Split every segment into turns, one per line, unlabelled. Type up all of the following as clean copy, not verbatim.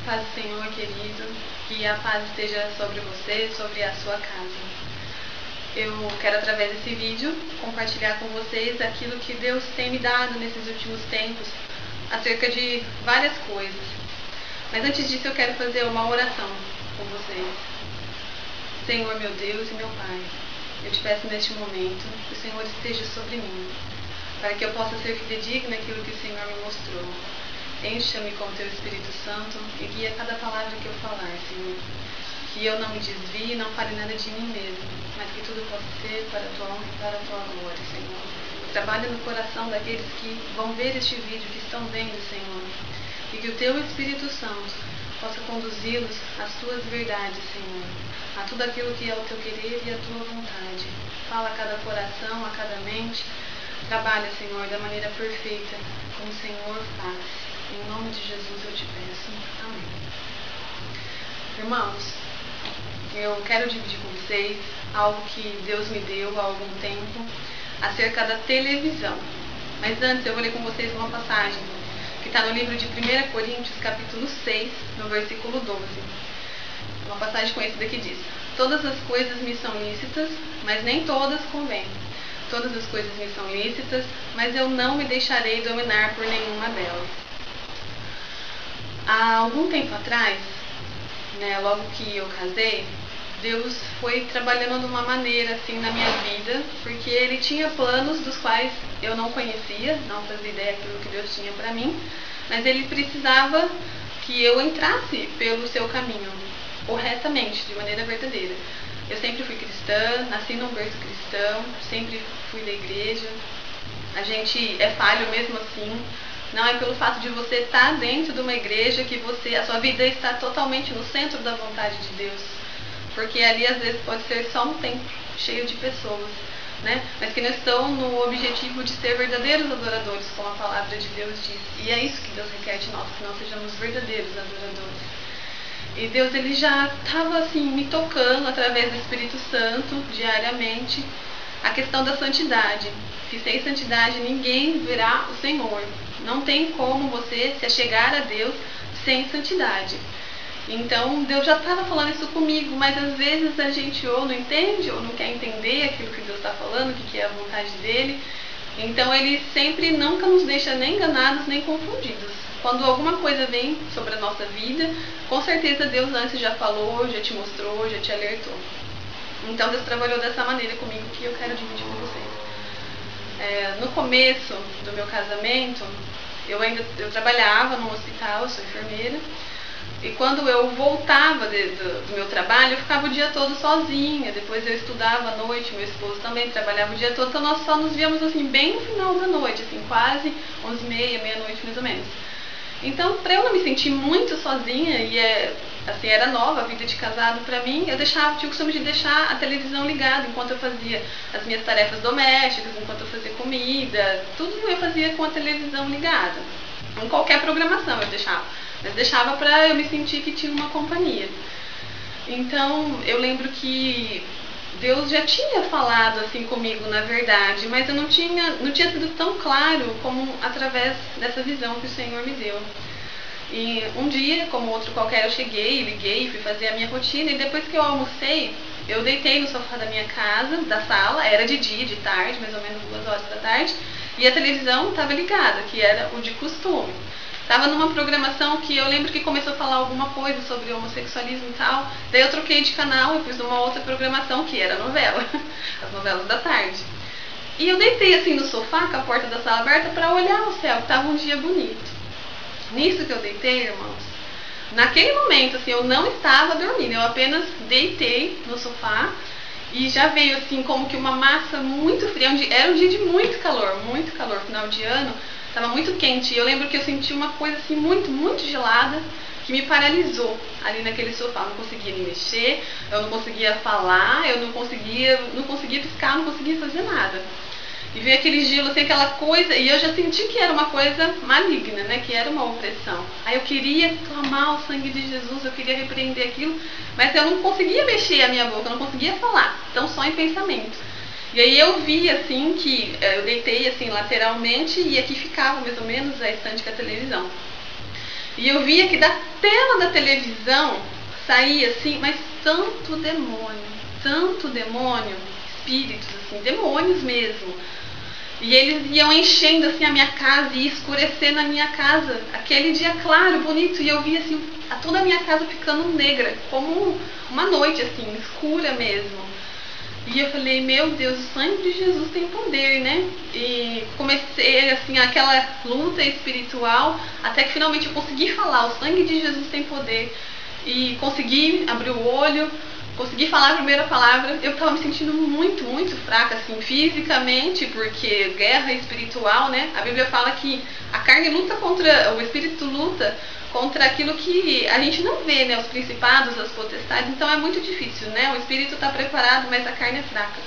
Paz do Senhor, querido, que a paz esteja sobre você, sobre a sua casa. Eu quero, através desse vídeo, compartilhar com vocês aquilo que Deus tem me dado nesses últimos tempos, acerca de várias coisas. Mas antes disso, eu quero fazer uma oração com vocês. Senhor, meu Deus e meu Pai, eu te peço neste momento que o Senhor esteja sobre mim, para que eu possa ser fidedigna naquilo que o Senhor me mostrou. Encha-me com o teu Espírito Santo e guia cada palavra que eu falar, Senhor. Que eu não me desvie, não fale nada de mim mesmo, mas que tudo possa ser para a tua honra e para a tua glória, Senhor. Trabalha no coração daqueles que vão ver este vídeo, que estão vendo, Senhor. E que o teu Espírito Santo possa conduzi-los às tuas verdades, Senhor. A tudo aquilo que é o teu querer e a tua vontade. Fala a cada coração, a cada mente. Trabalha, Senhor, da maneira perfeita, como o Senhor faz. Em nome de Jesus eu te peço. Amém. Irmãos, eu quero dividir com vocês algo que Deus me deu há algum tempo acerca da televisão. Mas antes eu vou ler com vocês uma passagem que está no livro de 1 Coríntios, capítulo 6, no versículo 12. Uma passagem conhecida que diz: todas as coisas me são lícitas, mas nem todas convêm. Todas as coisas me são lícitas, mas eu não me deixarei dominar por nenhuma delas. Há algum tempo atrás, logo que eu casei, Deus foi trabalhando de uma maneira assim na minha vida, porque Ele tinha planos dos quais eu não conhecia, não fazia ideia daquilo que Deus tinha para mim, mas Ele precisava que eu entrasse pelo seu caminho, corretamente, de maneira verdadeira. Eu sempre fui cristã, nasci num berço cristão, sempre fui da igreja. A gente é falho mesmo assim. Não é pelo fato de você estar dentro de uma igreja que a sua vida está totalmente no centro da vontade de Deus. Porque ali às vezes pode ser só um templo cheio de pessoas, mas que não estão no objetivo de ser verdadeiros adoradores, como a palavra de Deus diz. E é isso que Deus requer de nós, que nós sejamos verdadeiros adoradores. E Deus, Ele já estava assim me tocando através do Espírito Santo diariamente a questão da santidade. Que sem santidade ninguém verá o Senhor. Não tem como você se achegar a Deus sem santidade. Então Deus já estava falando isso comigo, mas às vezes a gente ou não entende ou não quer entender aquilo que Deus está falando, o que é a vontade dele. Então Ele sempre nunca nos deixa nem enganados nem confundidos. Quando alguma coisa vem sobre a nossa vida, com certeza Deus antes já falou, já te mostrou, já te alertou. Então Deus trabalhou dessa maneira comigo que eu quero dividir com vocês. No começo do meu casamento, eu trabalhava num hospital, eu sou enfermeira, e quando eu voltava do meu trabalho, eu ficava o dia todo sozinha. Depois eu estudava à noite, meu esposo também trabalhava o dia todo, então nós só nos víamos assim bem no final da noite, assim, quase 11h30, meia-noite mais ou menos. Então, para eu não me sentir muito sozinha, e era nova a vida de casado para mim, eu tinha o costume de deixar a televisão ligada enquanto eu fazia as minhas tarefas domésticas, enquanto eu fazia comida, tudo eu fazia com a televisão ligada. Em qualquer programação eu deixava, mas deixava para eu me sentir que tinha uma companhia. Então, eu lembro que Deus já tinha falado assim comigo, na verdade, mas eu não tinha sido tão claro como através dessa visão que o Senhor me deu. E um dia, como outro qualquer, eu cheguei, liguei, fui fazer a minha rotina, e depois que eu almocei, eu deitei no sofá da minha casa, da sala, era de dia, de tarde, mais ou menos 2h da tarde, e a televisão estava ligada, que era o de costume. Estava numa programação que eu lembro que começou a falar alguma coisa sobre homossexualismo e tal. Daí eu troquei de canal e fiz uma outra programação que era novela, as novelas da tarde. E eu deitei assim no sofá com a porta da sala aberta para olhar o céu, que estava um dia bonito. Nisso que eu deitei, irmãos, naquele momento assim, eu não estava dormindo, eu apenas deitei no sofá e já veio assim como que uma massa muito fria. Era um dia de muito calor, final de ano. Estava muito quente e eu lembro que eu senti uma coisa assim muito, muito gelada que me paralisou ali naquele sofá. Eu não conseguia me mexer, eu não conseguia falar, eu não conseguia piscar, não conseguia fazer nada. E veio aquele gelo, assim, aquela coisa, e eu já senti que era uma coisa maligna, que era uma opressão. Aí eu queria clamar o sangue de Jesus, eu queria repreender aquilo, mas eu não conseguia mexer a minha boca, eu não conseguia falar, então só em pensamento. E aí eu vi assim que eu deitei assim lateralmente e aqui ficava mais ou menos a estante com a televisão. E eu via que da tela da televisão saía assim, mas tanto demônio, espíritos assim, demônios mesmo. E eles iam enchendo assim a minha casa e escurecendo a minha casa. Aquele dia claro, bonito, e eu via assim toda a minha casa ficando negra, como uma noite assim, escura mesmo. E eu falei, meu Deus, o sangue de Jesus tem poder, né? E comecei assim aquela luta espiritual, até que finalmente eu consegui falar, o sangue de Jesus tem poder. E consegui abrir o olho, consegui falar a primeira palavra. Eu estava me sentindo muito fraca, assim, fisicamente, porque guerra espiritual, né? A Bíblia fala que a carne luta contra, o espírito luta contra aquilo que a gente não vê, né? Os principados, as potestades. Então é muito difícil, né? O espírito está preparado, mas a carne é fraca.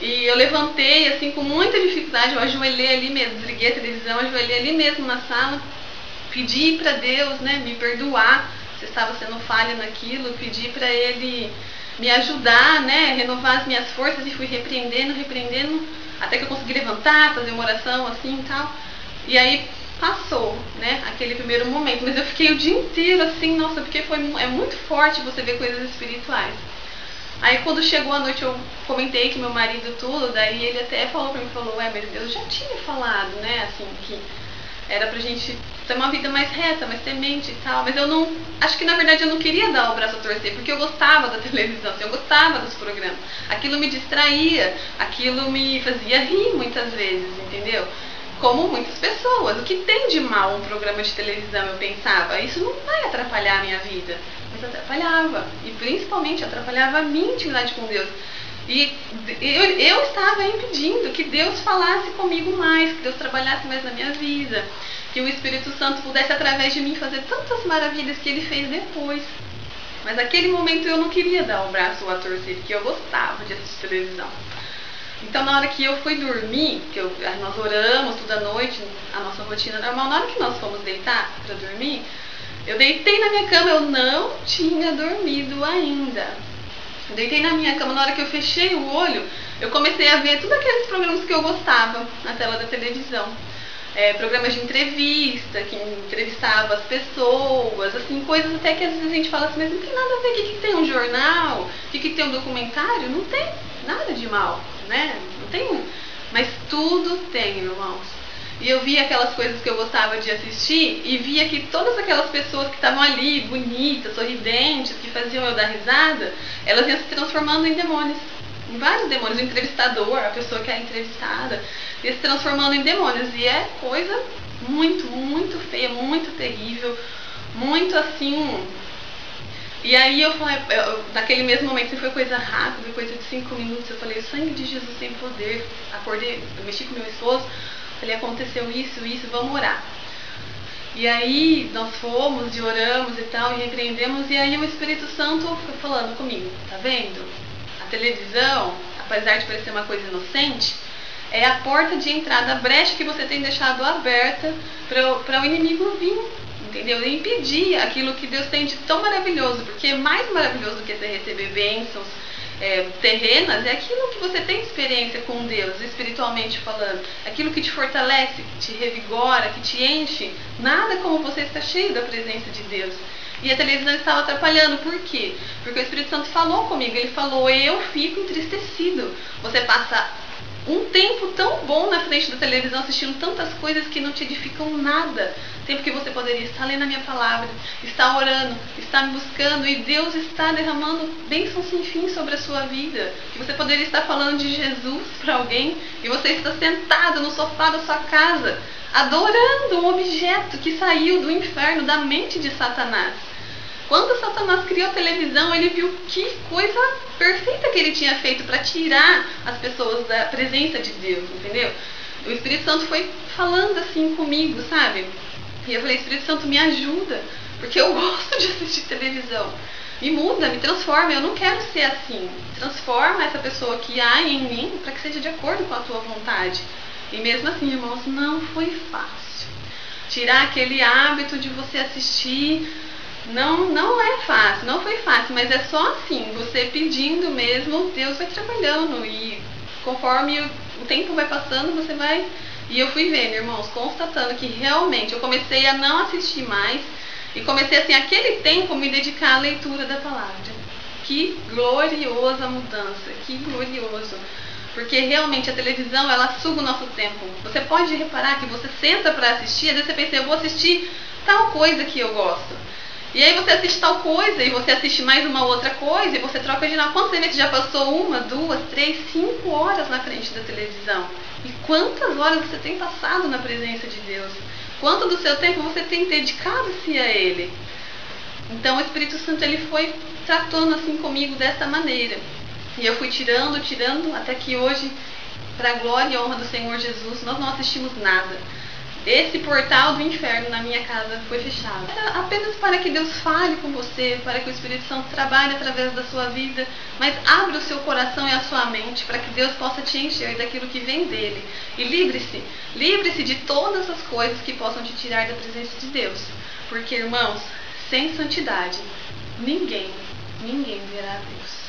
E eu levantei, assim, com muita dificuldade. Eu ajoelhei ali mesmo, desliguei a televisão, ajoelhei ali mesmo na sala, pedi para Deus, né, me perdoar se estava sendo falha naquilo, pedi para Ele me ajudar, né, renovar as minhas forças, e fui repreendendo, até que eu consegui levantar, fazer uma oração assim e tal. E aí passou, né, aquele primeiro momento, mas eu fiquei o dia inteiro assim, nossa, porque é muito forte você ver coisas espirituais. Aí quando chegou a noite eu comentei que meu marido tudo, daí ele até falou pra mim, mas Deus já tinha falado, né, assim, que era pra gente ter uma vida mais reta, mais temente e tal, mas eu não, acho que na verdade eu não queria dar o braço a torcer, porque eu gostava da televisão, assim, eu gostava dos programas, aquilo me distraía, aquilo me fazia rir muitas vezes, entendeu? Como muitas pessoas, o que tem de mal um programa de televisão, eu pensava, isso não vai atrapalhar a minha vida, mas atrapalhava, e principalmente atrapalhava a minha intimidade com Deus. E eu estava impedindo que Deus falasse comigo mais, que Deus trabalhasse mais na minha vida, que o Espírito Santo pudesse através de mim fazer tantas maravilhas que Ele fez depois. Mas naquele momento eu não queria dar o braço a torcer, porque eu gostava de assistir televisão. Então na hora que eu fui dormir, nós oramos toda noite, a nossa rotina normal, na hora que nós fomos deitar para dormir, eu deitei na minha cama, eu não tinha dormido ainda. Eu deitei na minha cama, na hora que eu fechei o olho, eu comecei a ver todos aqueles programas que eu gostava na tela da televisão. Programas de entrevista, que entrevistava as pessoas, assim, coisas até que às vezes a gente fala assim, mas não tem nada a ver, o que tem um jornal, o que tem um documentário, não tem nada de mal, né? Não tem, mas tudo tem, irmãos. E eu via aquelas coisas que eu gostava de assistir e via que todas aquelas pessoas que estavam ali, bonitas, sorridentes, que faziam eu dar risada, elas iam se transformando em demônios. Em vários demônios. O entrevistador, a pessoa que é entrevistada, ia se transformando em demônios. E é coisa muito feia, muito terrível, muito assim. E aí eu falei, naquele mesmo momento, foi coisa rápida, coisa de 5 minutos, eu falei, o sangue de Jesus tem poder. Acordei, eu mexi com meu esposo, falei, aconteceu isso, vamos orar. E aí nós fomos e oramos e tal, e repreendemos, e aí o Espírito Santo foi falando comigo, tá vendo? A televisão, apesar de parecer uma coisa inocente, é a porta de entrada, a brecha que você tem deixado aberta para o inimigo vir, entendeu? E impedir aquilo que Deus tem de tão maravilhoso, porque mais maravilhoso do que você receber bênçãos terrenas é aquilo que você tem experiência com Deus, espiritualmente falando, aquilo que te fortalece, que te revigora, que te enche. Nada como você estar cheio da presença de Deus. E a televisão estava atrapalhando. Por quê? Porque o Espírito Santo falou comigo. Ele falou, eu fico entristecido. Você passa um tempo tão bom na frente da televisão, assistindo tantas coisas que não te edificam nada. Tempo que você poderia estar lendo a minha palavra, estar orando, estar me buscando, e Deus está derramando bênçãos sem fim sobre a sua vida. Que você poderia estar falando de Jesus para alguém, e você está sentado no sofá da sua casa, adorando um objeto que saiu do inferno, da mente de Satanás. Quando Satanás criou a televisão, ele viu que coisa perfeita que ele tinha feito para tirar as pessoas da presença de Deus, entendeu? O Espírito Santo foi falando assim comigo, sabe? E eu falei, Espírito Santo, me ajuda, porque eu gosto de assistir televisão. Me muda, me transforma, eu não quero ser assim. Transforma essa pessoa que há em mim para que seja de acordo com a tua vontade. E mesmo assim, irmãos, não foi fácil. Tirar aquele hábito de você assistir... Não é fácil, não foi fácil, mas é só assim, você pedindo mesmo, Deus vai trabalhando, e conforme o tempo vai passando, você vai E eu fui vendo, irmãos, constatando que realmente eu comecei a não assistir mais e comecei, assim, aquele tempo me dedicar à leitura da palavra. Que gloriosa mudança, que glorioso. Porque realmente a televisão, ela suga o nosso tempo. Você pode reparar que você senta para assistir, às vezes você pensa, eu vou assistir tal coisa que eu gosto. E aí você assiste tal coisa, e você assiste mais uma outra coisa, e você troca de canal. Quantas vezes já passou 1, 2, 3, 5 horas na frente da televisão? E quantas horas você tem passado na presença de Deus? Quanto do seu tempo você tem dedicado-se a Ele? Então o Espírito Santo, ele foi tratando assim comigo dessa maneira. E eu fui tirando, até que hoje, para a glória e honra do Senhor Jesus, nós não assistimos nada. Esse portal do inferno na minha casa foi fechado. Era apenas para que Deus fale com você, para que o Espírito Santo trabalhe através da sua vida, mas abra o seu coração e a sua mente para que Deus possa te encher daquilo que vem dele. E livre-se de todas as coisas que possam te tirar da presença de Deus. Porque, irmãos, sem santidade, ninguém verá a Deus.